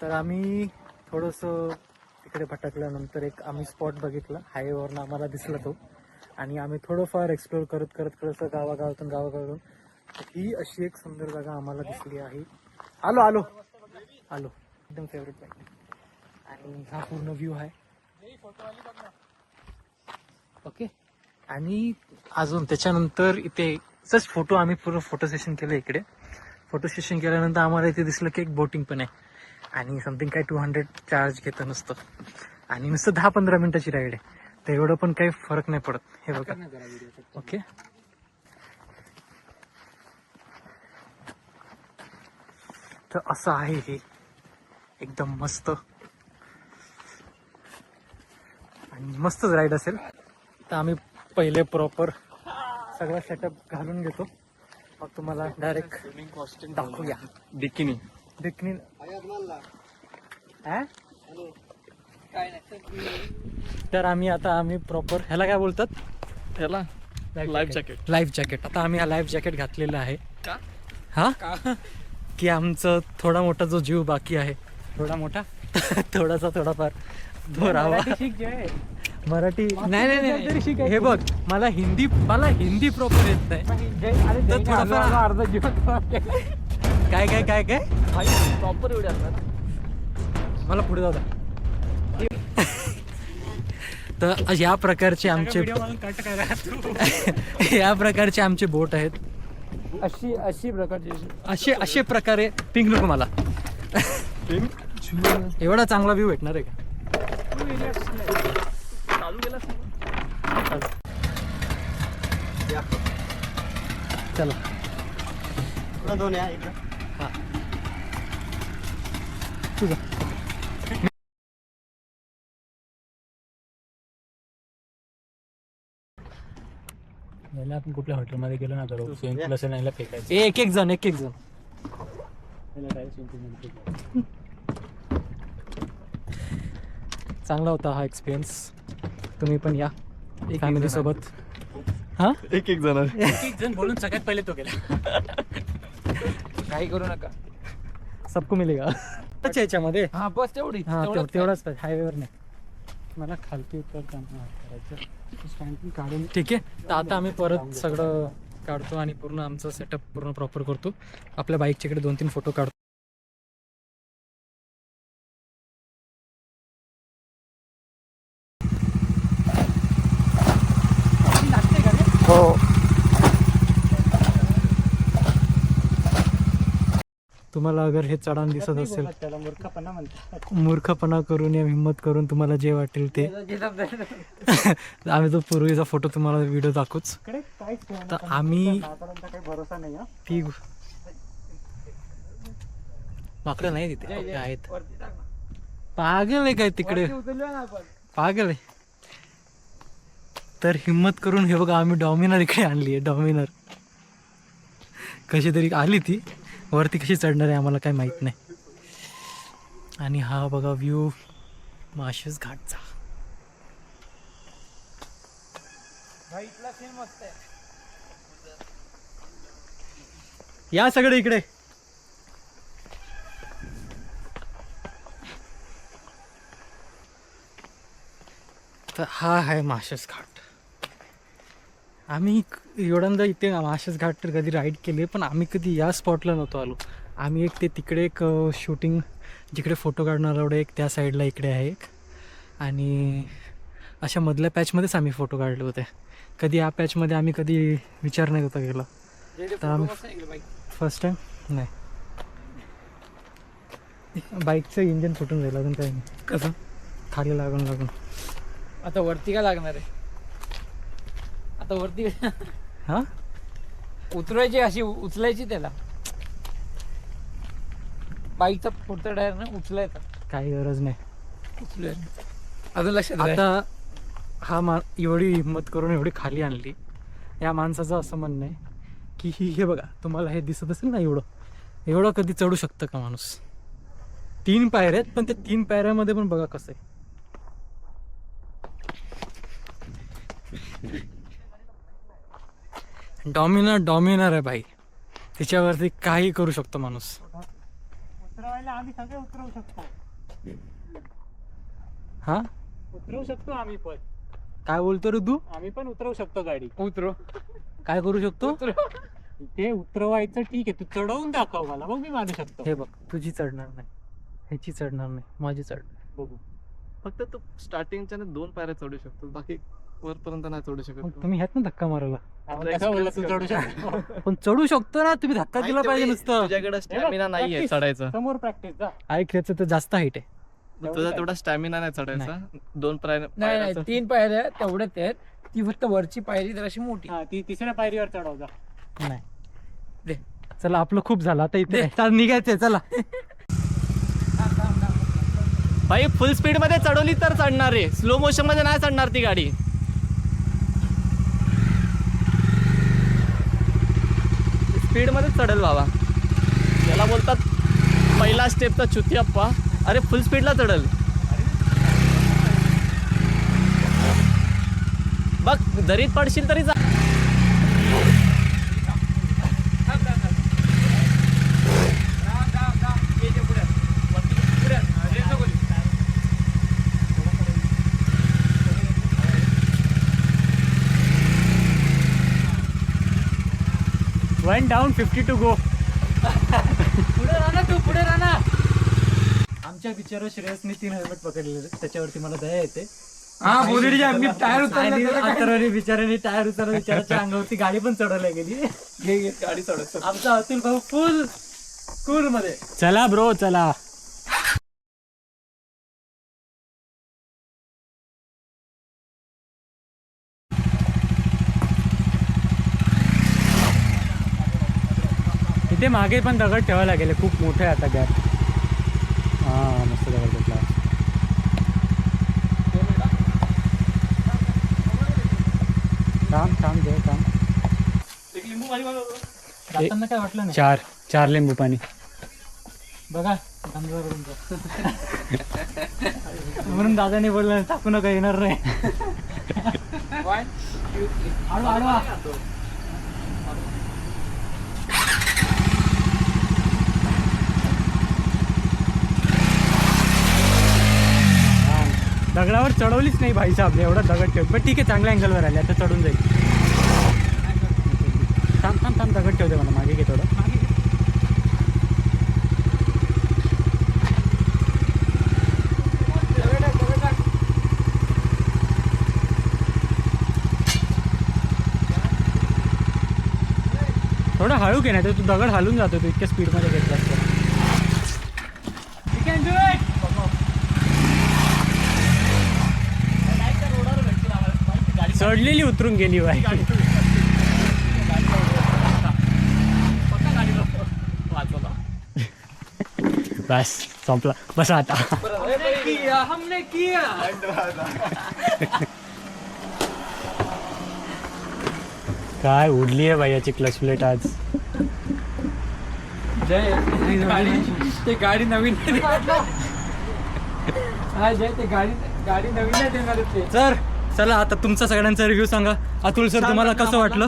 तर आम्ही थोडंसं तिकडे भटकल्यानंतर एक आम्ही स्पॉट बघितला, हायवेवरनं आम्हाला दिसला तो. आणि आम्ही थोडंफार एक्सप्लोअर करत करत गावागावातून ही अशी एक सुंदर जागा आम्हाला दिसली आहे. आलो आलो आलो एकदम फेवरेट पॉईंट. आणि हा पूर्ण व्ह्यू आहे. ओके. आणि अजून त्याच्यानंतर इथे जस्ट फोटो आम्ही पूर्ण फोटो सेशन केलं इकडे. फोटो सेशन केल्यानंतर आम्हाला इथे दिसलं की एक बोटिंग पण आहे आणि समथिंग काय 200 चार्ज घेतं नुसतं. आणि नुसतं 10-15 मिनिटाची राईड आहे. तर एवढं पण काही फरक नाही पडत. हे बघा. ओके. तर असं आहे हे एकदम मस्त आणि मस्तच राईड असेल. तर आम्ही पहिले प्रॉपर सगळा सेटअप घालून घेतो, मग तुम्हाला डायरेक्ट स्विमिंग कॉस्ट्यूम दाखवूया. बिकिनी तर आम्ही प्रॉपर ह्याला काय बोलतात, ह्याला लाईफ जॅकेट. आता आम्ही हा लाईफ जॅकेट घातलेला आहे का हा की आमचं थोडा मोठा जो जीव बाकी आहे, थोडा मोठा थोडाफार तो राहावा. मराठी नाही. हे बघ, मला हिंदी प्रॉपर येत नाही. तर थोडाफार अर्धा जीवन काय प्रॉपर एवढे असणार. मला पुढे जाऊ द्या. तर या प्रकारचे आमचे बोट आहेत. अशी प्रकारची असे प्रकारे पिंक नको मला. एवढा चांगला व्ह्यू भेटणार आहे का? चालू केला चला दोन या हा तुझं. आपण कुठल्या हॉटेलमध्ये गेलो ना तर फेकायचं. एक एक जण चांगला होता हा एक्सपिरियन्स. तुम्ही पण या फॅमिली सोबत. हा एक जण बोलून सगळ्यात पहिले तो गेला. काही करू नका, सबको मिलेगा याच्यामध्ये. हा बस तेवढी. तेवढाच पाहिजे, हायवेवर नाही. मला खालती उतर करायचं स्टँड काढून. ठीक आहे. तर आता आम्ही परत सगळं काढतो आणि पूर्ण आमचं सेटअप पूर्ण प्रॉपर करतो. आपल्या बाईकच्या इकडे 2-3 फोटो काढतो. हो. तुम्हाला अगर हे चढाण दिसत असेल, त्याला मूर्खपणा म्हणतात. मूर्खपणा करून या हिंमत करून तुम्हाला जे वाटेल ते. आम्ही तो पूर्वीचा फोटो तुम्हाला व्हिडिओ दाखवूच. तर आम्ही काही भरोसा नाही. ती माकडं नाही तिथे आहेत. पागल आहे काय तिकडे, पागल आहे. तर हिंमत करून हे बघा, आम्ही डॉमिनर इकडे आणली आहे. डॉमिनर कशी तरी आली ती वरती. कशी चढणार आहे आम्हाला काही माहित नाही. आणि हा बघा व्ह्यू माळशेज घाटचा. या सगळे इकडे. तर हा आहे माळशेज घाट. आम्ही एवढ्यांदा इथे माळशेज घाट तर कधी राईड केले, पण आम्ही कधी या स्पॉटला नव्हतो आलो. आम्ही एक तिकडे एक शूटिंग जिकडे फोटो काढणार एवढं एक त्या साईडला इकडे आहे एक. आणि अशा मधल्या पॅचमध्येच आम्ही फोटो काढले होते. कधी या पॅचमध्ये आम्ही कधी विचार नाही होता केला. तर आम्ही फर्स्ट टाइम नाही. बाईकचं इंजिन फुटून जाईल अजून काही नाही. कसं खाली लागून आता वरती काय लागणार आहे? आता वरती हा उतरायची, अशी उचलायची त्याला. बाईकचा पुढचा टायर ना उचलायचा, काही गरज नाही. उचलूया अजून लक्षात. आता हा एवढी हिंमत करून एवढी खाली आणली. या माणसाचं असं म्हणणं आहे की हे बघा, तुम्हाला हे दिसत असेल ना, एवढं कधी चढू शकतं का माणूस? 3 पायऱ्या आहेत, पण त्या 3 पायऱ्यामध्ये पण बघा कसं आहे. डॉमिनर आहे भाई. त्याच्यावरती काही करू शकतो माणूस. उतरवायला आम्ही सगळे उतरवू शकतो. हा उतरवू शकतो आम्ही पण. काय बोलतो रे तू? आम्ही पण उतरवू शकतो गाडी. उतरो. काय करू शकतो? ते उतरवायचं ठीक आहे, तू चढवून दाखव मला, मग मी मानू शकतो. हे बघ, तुझी चढणार नाही, ह्याची चढणार नाही, माझी चढणार. बघू. फक्त तू स्टार्टिंगच्या 2 पायऱ्या चढू शकतो, बाकी वरपर्यंत नाही चढू शकत मग तू. तुम्ही ह्यात ना धक्का मारायला. आम्हाला कसं बोलला तू चढू शकतो. पण चढू शकतो ना, तुम्ही धक्का दिला पाहिजे नुसतं. तुझ्याकडे स्टॅमिना नाहीये practice. चढायचा. समोर प्रॅक्टिस जा. ऐक, ह्याचं तर जास्त हाईट आहे. तुझा तेवढा स्टॅमिना नाही चढायचा. 2 नाही पायऱ्या 3 पायऱ्या तेवढ्याच आहेत. ती फक्त वरची पायरी तर अशी मोठी. हा, ती तिसऱ्या पायरीवर चढव जा. नाही दे. चला, आपलं खूप झालं आता इथे. चल निघायचंय, चला. भाई फुल स्पीड मध्ये चढवली तर चढणार आहे, स्लो मोशन मध्ये नाही चढणार ती गाडी. स्पीड मध्ये चढेल बाबा. त्याला बोलतात पहिला स्टेपचा चुतियप्पा. अरे फुल स्पीडला चढल बघ, दरीत पडशील तरी One down, 50 to go. पुढे राहा तू, पुढे राहा. आमच्या बिचारा श्रेयसने 3 हेल्मेट पकडलेले, त्याच्यावरती मला दया येते. हा बोलली मी टायर आणि उतरला. अथर्वने बिचाराने टायर उतरला, बिचाराच्या अंगावरती गाडी पण चढवल्या गेली. गाडी चढत. आमचा अतुल भाऊ फुल कूल मध्ये. चला ब्रो, चला. इथे मागे पण दगड ठेवायला लागेल, खूप मोठे आहे आता गॅप. हा, मस्त दगड भेटला. थांब जय थांब. जाताना काय वाटलं नाही. 4 लिंबू पाणी. बघा म्हणून दादाने बोललं टाकू नका, येणार नाही. आडवा. दगडावर चढवलीच नाही भाई साहेब, एवढा दगड ठेव. पण ठीक आहे, चांगल्या अँगलवर आले, आता चढून जाईल. थांब दगड ठेवते मला, मागे घे थोडं. थोडं हळू घे, नाही तर तू दगड हालून जातो, तू इतक्या स्पीडमध्ये घेतला असतो. चढलेली उतरून गेली बाई. बस संपला, बस आता. हमने किया. काय उडली आहे बाई याची क्लच प्लेट आज. जय ते गाडी नवीन. हा जय, ते गाडी नवीन नाही देणार ते. सर चला, आता तुमचा सगळ्यांचा रिव्ह्यू सांगा. अतुल सर, तुम्हाला कसं वाटलं?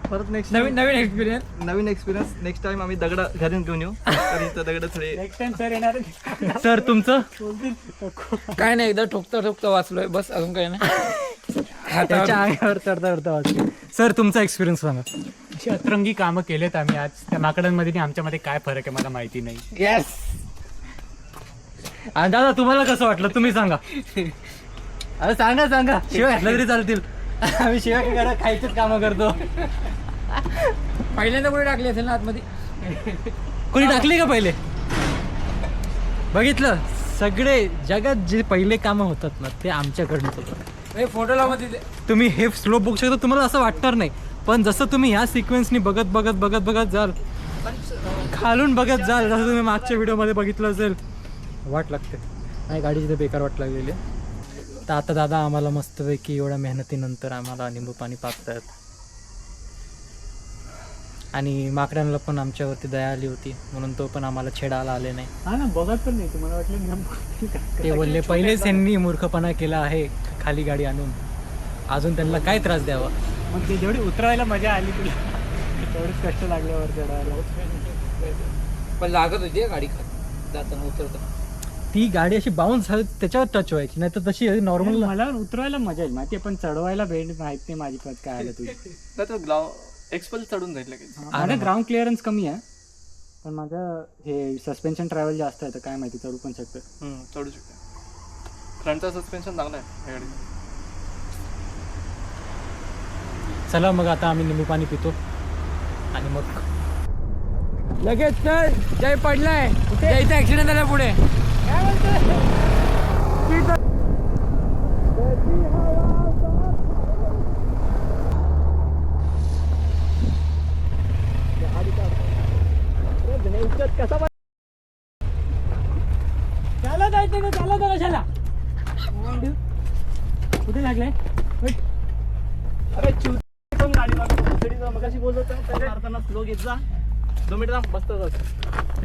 परत नेक्स्ट नवीन एक्सपिरियन्स. नवीन एक्सपिरियन्स. नेक्स्ट टाइम आम्ही दगड घरून घेऊन येऊ. तर इथं दगड थोडे. नेक्स्ट टाइम सर येणार. सर तुमचं? काय नाही, एकदा ठोकता वाचलोय बस, अजून काय नाही. त्याच्या अंगावर चढता वाटलं. सर तुमचा एक्सपिरियन्स सांगा. अशी अतरंगी कामं केलेत आम्ही आज. त्या माकडांमध्ये आणि आमच्यामध्ये काय फरक आहे मला माहिती नाही. येस. आणि दादा तुम्हाला कसं वाटलं, तुम्ही सांगा. अरे सांगा, शिवाय घातलं तरी चालतील. आम्ही शिवाय खायचेच कामं करतो. पहिल्यांदा कुठे टाकली असेल ना आतमध्ये? कोणी टाकली का पहिले? बघितलं, सगळे जगात जे पहिले कामं होतात ना, ते आमच्याकडनंच होतात. फोटो लावा तिथे. तुम्ही हे स्लोप बघू शकता, तुम्हाला असं वाटणार नाही, पण जसं तुम्ही ह्या सिक्वेन्सनी बघत जाल, खालून बघत जाल, जसं तुम्ही मागच्या व्हिडिओमध्ये बघितलं असेल, वाट लागते. नाही, गाडीची तर बेकार वाट लागलेली आहे. तर आता दादा आम्हाला मस्तपैकी एवढ्या मेहनतीनंतर आम्हाला निंबू पाणी पाजतात. आणि माकडांना पण आमच्यावरती दया आली होती, म्हणून तो पण आम्हाला छेडायला आले नाही. हा ना, बघत पण नाही. तुम्हाला वाटलं ते बोलले पहिलेच त्यांनी मूर्खपणा केला आहे खाली गाडी आणून, अजून त्यांना काय त्रास द्यावा. मग ते जेवढी उतरायला मजा आली तुला, तेवढेच कष्ट लागल्यावर चढायला. पण लागत होती गाडी खात. जाताना उतरताना. ती गाडी अशी बाउन्स त्याच्यावर टच व्हायची, नाही तर तशी नॉर्मल. मला उतरवायला मजा येईल माहिती, पण चढवायला भेट माहित नाही माझी पत काय आलं तुझी. नाही तर एक्सपल चढून जाईल लगेच. माझं ग्राउंड क्लिअरन्स कमी आहे, पण माझं हे सस्पेन्शन ट्रॅव्हल जास्त आहे, तर काय माहिती चढू पण शकतं. चढू शकते. फ्रंटचा सस्पेन्शन चांगला आहे या गाडीचा. चला मग आता आम्ही लिंबू पाणी पितो आणि मग लगेच चल, जय पडलाय इथे ऍक्सिडेंट झाला पुढे. त्याला जायचं ना, त्याला तर कशाला कुठे लागले. अरे पण गाडी मगाशी बोलत होतो मारताना स्लो घेत जा. 2 मिनिट बसतो.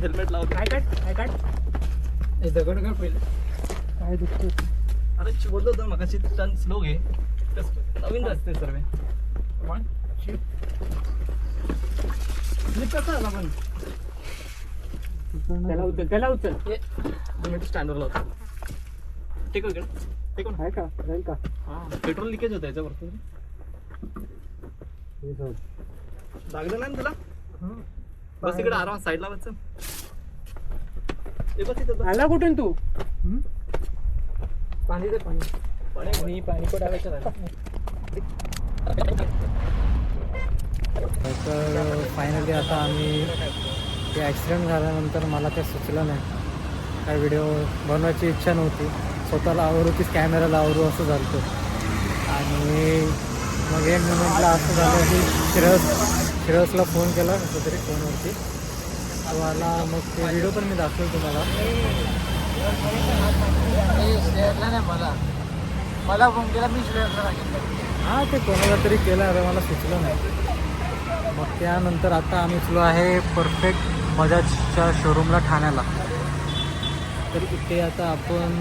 हेल्मेट लावतो. काय काट हे दगड काढ पहिले. काय दुखतो. अरे बोललो होतो मगाशी टर्न स्लो घे. नवीन रस्ते सर्व. स्लिप करता आला पण. त्याला उचल. 2 मिनिट स्टँडवर लावतो. ठीक आहे ठीक आहे का, राहील का. पेट्रोल लिकेज होतं याच्यावरती. लागलं नाही ना तुला. बस तिकडे आरामात साईडला बस. आला कुठून तू. पाणी दे पाणी. पाणी पडायचं नाही. तर फायनली आता आम्ही ते ॲक्सिडेंट झाल्यानंतर मला ते सुचलं नाही, काय व्हिडिओ बनवायची इच्छा नव्हती. स्वतःला आवरू की कॅमेराला आवरू असं झालं होतं. आणि मग एक मोमेंटला असं झालं की श्रेयसला फोन केला कसं तरी फोनवरती, तो आला. मग ते व्हिडिओ पण मी दाखवेल तुम्हाला. श्रेयसला नाही, मला फोन केला, मी श्रेयसला सांगितलं. हां, ते कोणाला तरी केलं, आता मला सुचलं नाही. मग त्यानंतर आता आम्ही चलो आहे परफेक्ट बजाजच्या शोरूमला ठाण्याला. तर इथे आता आपण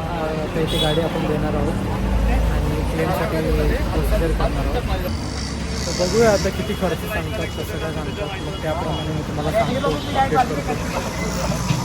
आता इथे गाडी आपण देणार आहोत आणि क्लेमसाठी प्रोसिजर करणार आहोत. तर बघूया आता किती खर्च सांगतात, कसं काय सांगतात, मग त्याप्रमाणे मी तुम्हाला सांगतो, अपडेट करतो.